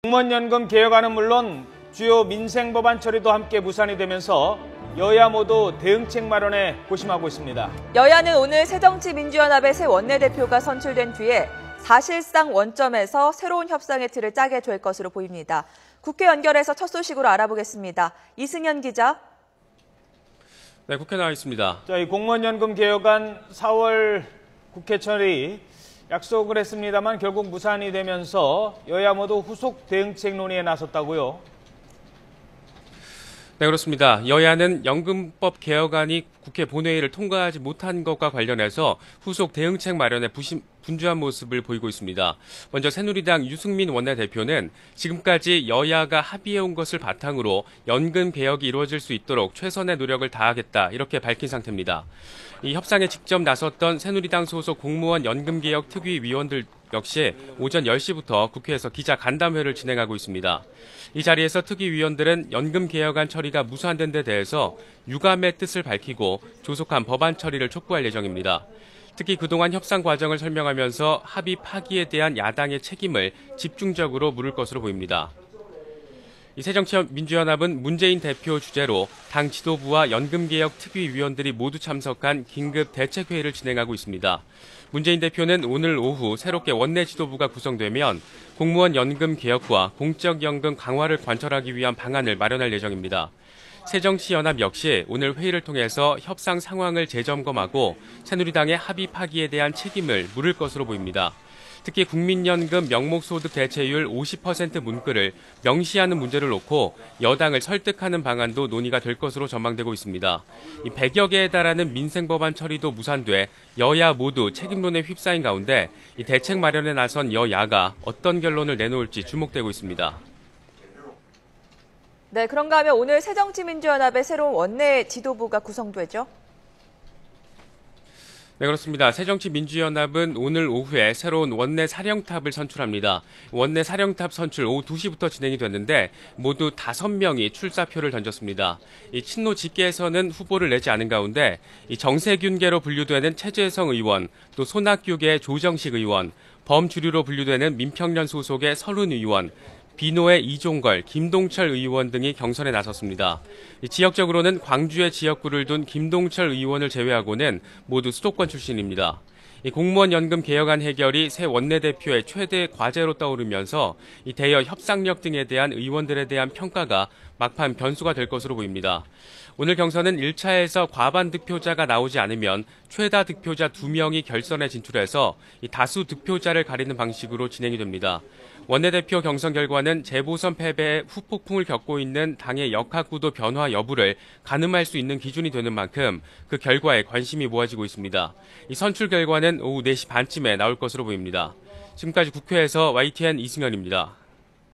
공무원연금 개혁안은 물론 주요 민생 법안 처리도 함께 무산이 되면서 여야 모두 대응책 마련에 고심하고 있습니다. 여야는 오늘 새정치민주연합의 새 원내대표가 선출된 뒤에 사실상 원점에서 새로운 협상의 틀을 짜게 될 것으로 보입니다. 국회 연결해서 첫 소식으로 알아보겠습니다. 이승현 기자. 네, 국회 나와 있습니다. 이 공무원연금 개혁안 4월 국회 처리 약속을 했습니다만 결국 무산이 되면서 여야 모두 후속 대응책 논의에 나섰다고요? 네, 그렇습니다. 여야는 연금법 개혁안이 국회 본회의를 통과하지 못한 것과 관련해서 후속 대응책 마련에 분주한 모습을 보이고 있습니다. 먼저 새누리당 유승민 원내대표는 지금까지 여야가 합의해온 것을 바탕으로 연금 개혁이 이루어질 수 있도록 최선의 노력을 다하겠다 이렇게 밝힌 상태입니다. 이 협상에 직접 나섰던 새누리당 소속 공무원 연금개혁 특위위원들 역시 오전 10시부터 국회에서 기자 간담회를 진행하고 있습니다. 이 자리에서 특위위원들은 연금 개혁안 처리가 무산된 데 대해서 유감의 뜻을 밝히고 조속한 법안 처리를 촉구할 예정입니다. 특히 그동안 협상 과정을 설명하면서 합의 파기에 대한 야당의 책임을 집중적으로 물을 것으로 보입니다. 이 새정치민주연합은 문재인 대표 주재로 당 지도부와 연금개혁 특위위원들이 모두 참석한 긴급 대책회의를 진행하고 있습니다. 문재인 대표는 오늘 오후 새롭게 원내 지도부가 구성되면 공무원 연금 개혁과 공적연금 강화를 관철하기 위한 방안을 마련할 예정입니다. 새정치연합 역시 오늘 회의를 통해서 협상 상황을 재점검하고 새누리당의 합의 파기에 대한 책임을 물을 것으로 보입니다. 특히 국민연금 명목소득 대체율 50% 문구를 명시하는 문제를 놓고 여당을 설득하는 방안도 논의가 될 것으로 전망되고 있습니다. 100여 개에 달하는 민생법안 처리도 무산돼 여야 모두 책임론에 휩싸인 가운데 이 대책 마련에 나선 여야가 어떤 결론을 내놓을지 주목되고 있습니다. 네, 그런가 하면 오늘 새정치민주연합의 새로운 원내 지도부가 구성되죠? 네, 그렇습니다. 새정치민주연합은 오늘 오후에 새로운 원내 사령탑을 선출합니다. 원내 사령탑 선출 오후 2시부터 진행이 됐는데 모두 5명이 출사표를 던졌습니다. 이 친노 직계에서는 후보를 내지 않은 가운데 이 정세균계로 분류되는 최재성 의원, 또 손학규계 조정식 의원, 범주류로 분류되는 민평련 소속의 서른 의원, 비노의 이종걸, 김동철 의원 등이 경선에 나섰습니다. 지역적으로는 광주의 지역구를 둔 김동철 의원을 제외하고는 모두 수도권 출신입니다. 공무원 연금 개혁안 해결이 새 원내대표의 최대 과제로 떠오르면서 대여 협상력 등에 대한 의원들에 대한 평가가 막판 변수가 될 것으로 보입니다. 오늘 경선은 1차에서 과반 득표자가 나오지 않으면 최다 득표자 2명이 결선에 진출해서 다수 득표자를 가리는 방식으로 진행이 됩니다. 원내대표 경선 결과는 재보선 패배에 후폭풍을 겪고 있는 당의 역학구도 변화 여부를 가늠할 수 있는 기준이 되는 만큼 그 결과에 관심이 모아지고 있습니다. 이 선출 결과는 오후 4시 반쯤에 나올 것으로 보입니다. 지금까지 국회에서 YTN 이승현입니다.